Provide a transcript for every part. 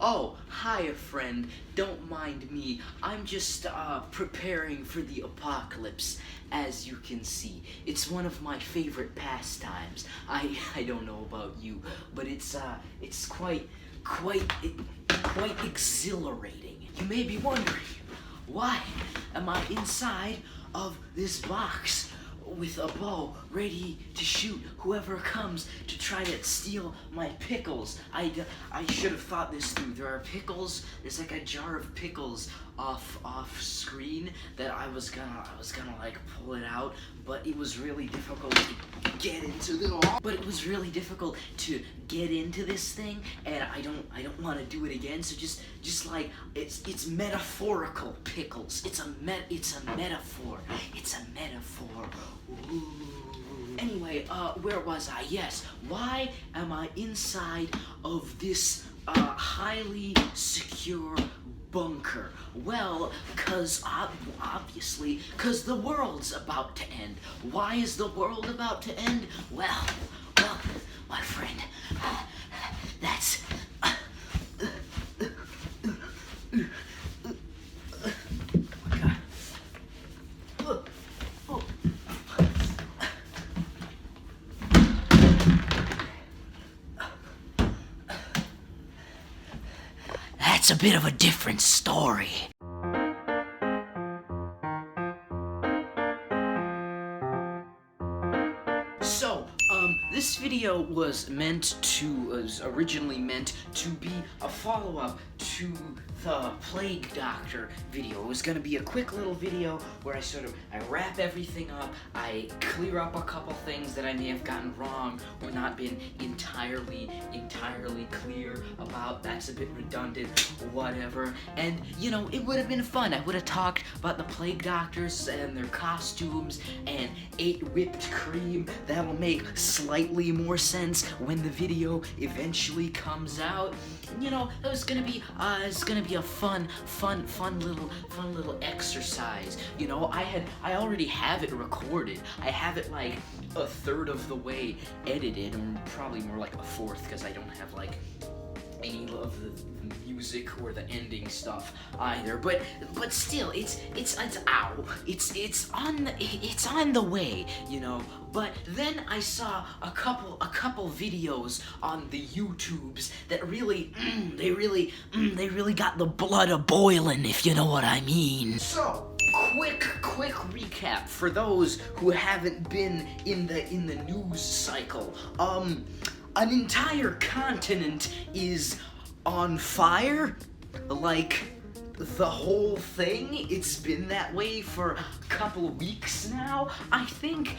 Oh, hiya friend, don't mind me. I'm just preparing for the apocalypse, as you can see. It's one of my favorite pastimes. I don't know about you, but it's quite exhilarating. You may be wondering, why am I inside of this box with a bow ready to shoot whoever comes to try to steal my pickles? I should have thought this through. There are pickles. There's like a jar of pickles off screen that I was gonna like pull it out, but it was really difficult to get into this thing, and I don't want to do it again. So just like it's metaphorical pickles. It's a metaphor. It's a metaphor. Ooh. Anyway, where was I? Yes, why am I inside of this highly secure bunker? Well, obviously, cause the world's about to end. Why is the world about to end? Well, my friend, that's that's a bit of a different story. So, this video was originally meant to be a follow-up to the Plague Doctor video. It was gonna be a quick little video where I wrap everything up, I clear up a couple things that I may have gotten wrong or not been entirely clear about. That's a bit redundant, whatever. And, you know, it would have been fun. I would have talked about the Plague Doctors and their costumes and ate whipped cream. That'll make slightly more sense when the video eventually comes out. You know, it's gonna be a fun little exercise. You know, I already have it recorded. I have it like a third of the way edited, or probably more like a fourth, because I don't have like any of the music or the ending stuff either. But still, it's on the way, you know. But then I saw a couple videos on the YouTubes that really got the blood a-boiling, if you know what I mean. So, quick recap for those who haven't been in the news cycle. An entire continent is on fire, like the whole thing. It's been that way for a couple of weeks now, I think.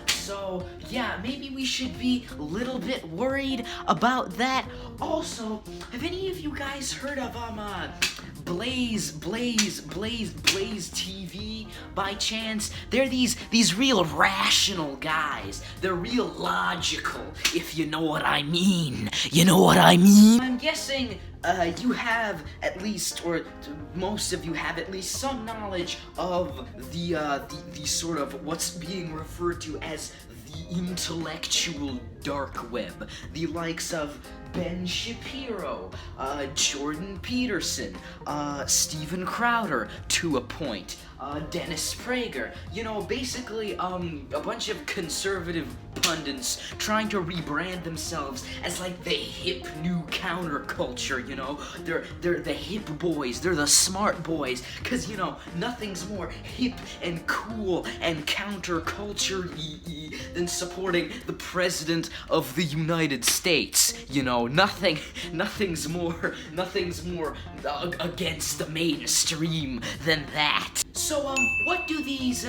So yeah, maybe we should be a little bit worried about that. Also, have any of you guys heard of Blaze TV by chance? They're these real rational guys. They're real logical, if you know what I mean. You know what I mean? I'm guessing you have at least, or most of you have at least some knowledge of the sort of what's being referred to as the intellectual dark web. The likes of Ben Shapiro, Jordan Peterson, Steven Crowder to a point, Dennis Prager. You know, basically, a bunch of conservative pundits trying to rebrand themselves as like the hip new counterculture, you know? They're the hip boys, they're the smart boys, cause you know, nothing's more hip and cool and counterculture-y than supporting the President of the United States, you know? Nothing's more against the mainstream than that. So, what do these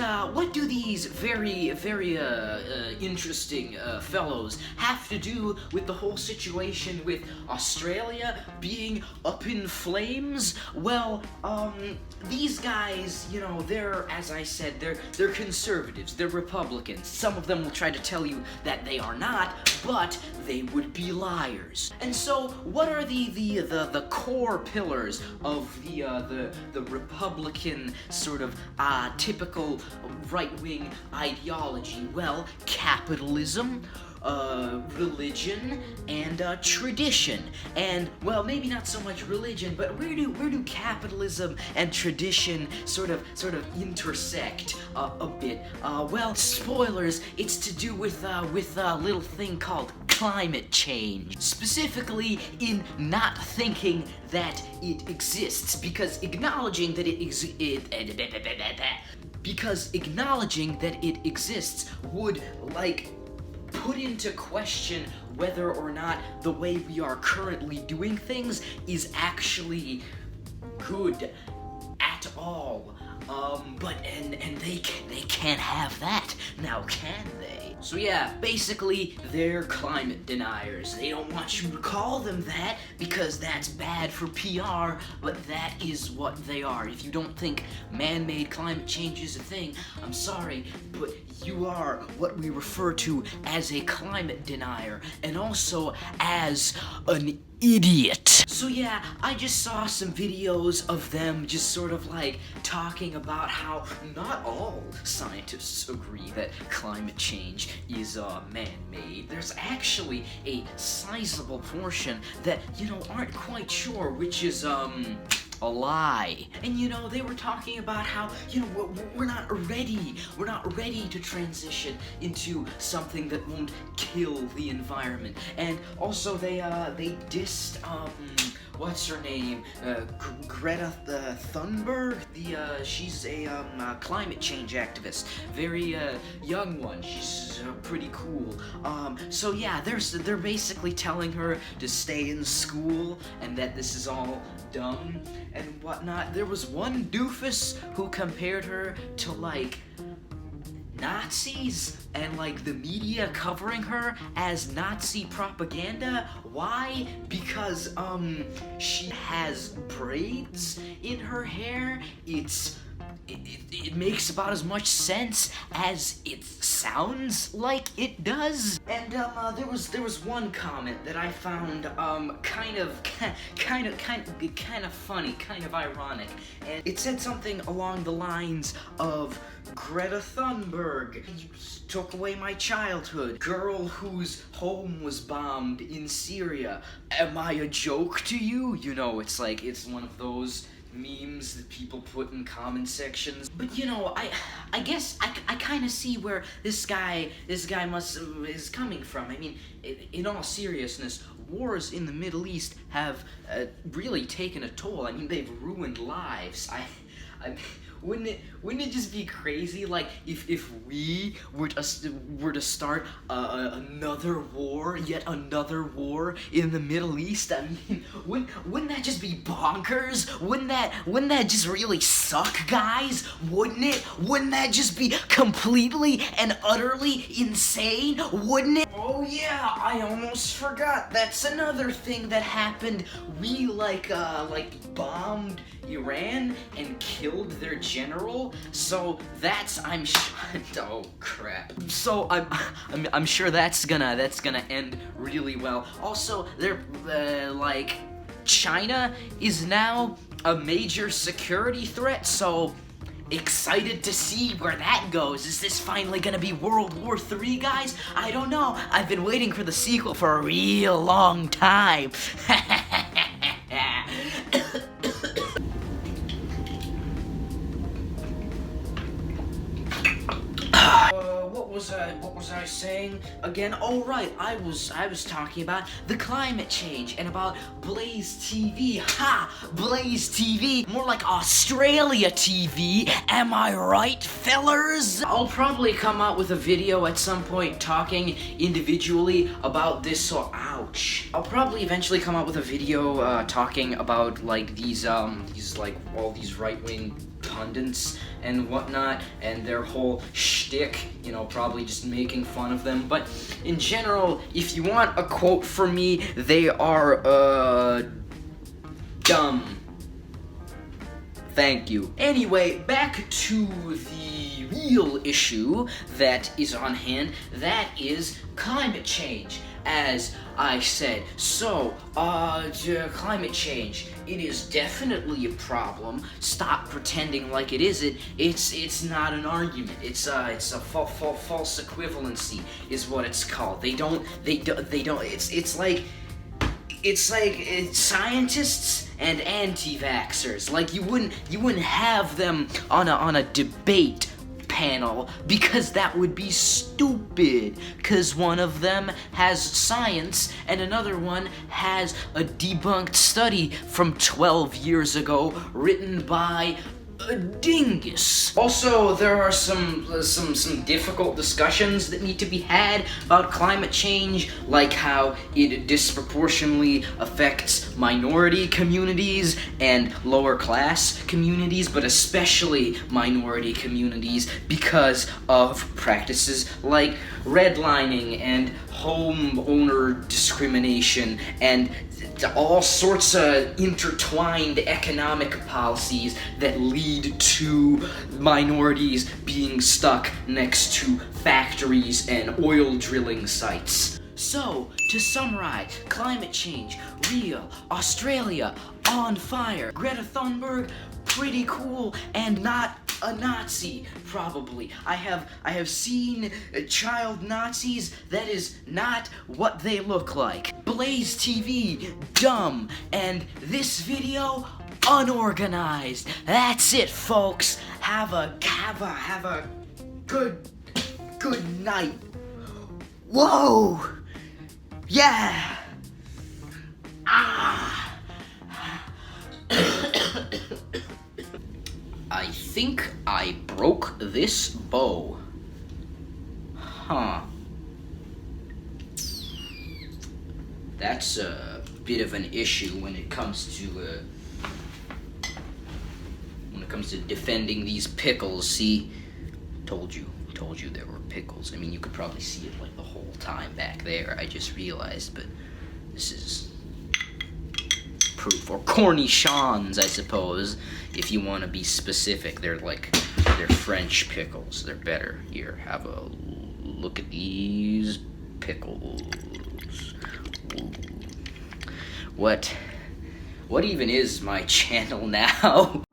very interesting fellows have to do with the whole situation with Australia being up in flames? Well, these guys, you know, they're, as I said, they're conservatives, they're Republicans. Some of them will try to tell you that they are not, but they would be liars. And so, what are the core pillars of the Republican sort of typical right-wing ideology? Well, capitalism, religion and tradition. And, well, maybe not so much religion, but where do capitalism and tradition sort of intersect a bit? Well, spoilers, it's to do with a little thing called climate change. Specifically in not thinking that it exists, because acknowledging that it exists would, like, put into question whether or not the way we are currently doing things is actually good at all. But they can't have that, now can they? So yeah, basically, they're climate deniers. They don't want you to call them that because that's bad for PR, but that is what they are. If you don't think man-made climate change is a thing, I'm sorry, but you are what we refer to as a climate denier, and also as an idiot. So yeah, I just saw some videos of them just sort of like talking about how not all scientists agree that climate change is man-made. There's actually a sizable portion that, you know, aren't quite sure which is a lie. And you know, they were talking about how, you know, we're not ready to transition into something that won't kill the environment. And also they dissed what's her name? Greta Thunberg? She's a climate change activist. Very young one. She's pretty cool. So yeah, they're basically telling her to stay in school and that this is all dumb and whatnot. There was one doofus who compared her to, like, Nazis, and like the media covering her as Nazi propaganda. Why? Because she has braids in her hair. It makes about as much sense as it sounds like it does. And there was one comment that I found kind of funny, kind of ironic, and it said something along the lines of, Greta Thunberg, you took away my childhood. Girl whose home was bombed in Syria. Am I a joke to you? You know, it's like, it's one of those memes that people put in comment sections. But you know, I guess I kind of see where this guy is coming from. I mean, in all seriousness, wars in the Middle East have really taken a toll. I mean, they've ruined lives. Wouldn't it just be crazy, like, if we were to start yet another war in the Middle East? I mean, wouldn't that just be bonkers? Wouldn't that just really suck, guys? Wouldn't it? Wouldn't that just be completely and utterly insane? Wouldn't it? Oh yeah, I almost forgot. That's another thing that happened. We like bombed Iran and killed their general. So that's oh crap. So I'm sure that's gonna end really well. Also, they're like, China is now a major security threat, so excited to see where that goes. Is this finally gonna be World War III, guys? I don't know. I've been waiting for the sequel for a real long time. What was I saying again? Oh right, I was talking about the climate change and about Blaze TV. Ha! Blaze TV, more like Australia TV. Am I right, fellers? I'll probably come out with a video at some point talking individually about this. So ouch. I'll probably eventually come out with a video talking about like these like all these right-wing pundits and whatnot, and their whole shtick, you know, probably just making fun of them. But in general, if you want a quote from me, they are, dumb. Thank you. Anyway, back to the real issue that is on hand, that is climate change. as I said. So, climate change, it is definitely a problem. Stop pretending like it isn't. It's not an argument. It's a false equivalency is what it's called. It's like scientists and anti-vaxxers. Like you wouldn't have them on a debate panel, because that would be stupid, because one of them has science and another one has a debunked study from 12 years ago written by a dingus. Also, there are some difficult discussions that need to be had about climate change, like how it disproportionately affects minority communities and lower class communities, but especially minority communities because of practices like redlining and homeowner discrimination and all sorts of intertwined economic policies that lead to minorities being stuck next to factories and oil drilling sites. So, to summarize, climate change, real, Australia, on fire, Greta Thunberg, pretty cool, and not a Nazi, probably. I have seen child Nazis. That is not what they look like. Blaze TV, dumb, and this video, unorganized. That's it, folks. Have a good night. Whoa! Yeah! Ah! I think I broke this bow. Huh. That's a bit of an issue when it comes to defending these pickles. See, told you there were pickles. I mean, you could probably see it like the whole time back there. I just realized, but this is proof, or cornichons, I suppose, if you want to be specific. They're French pickles. They're better. Here, have a look at these pickles. Ooh. What even is my channel now?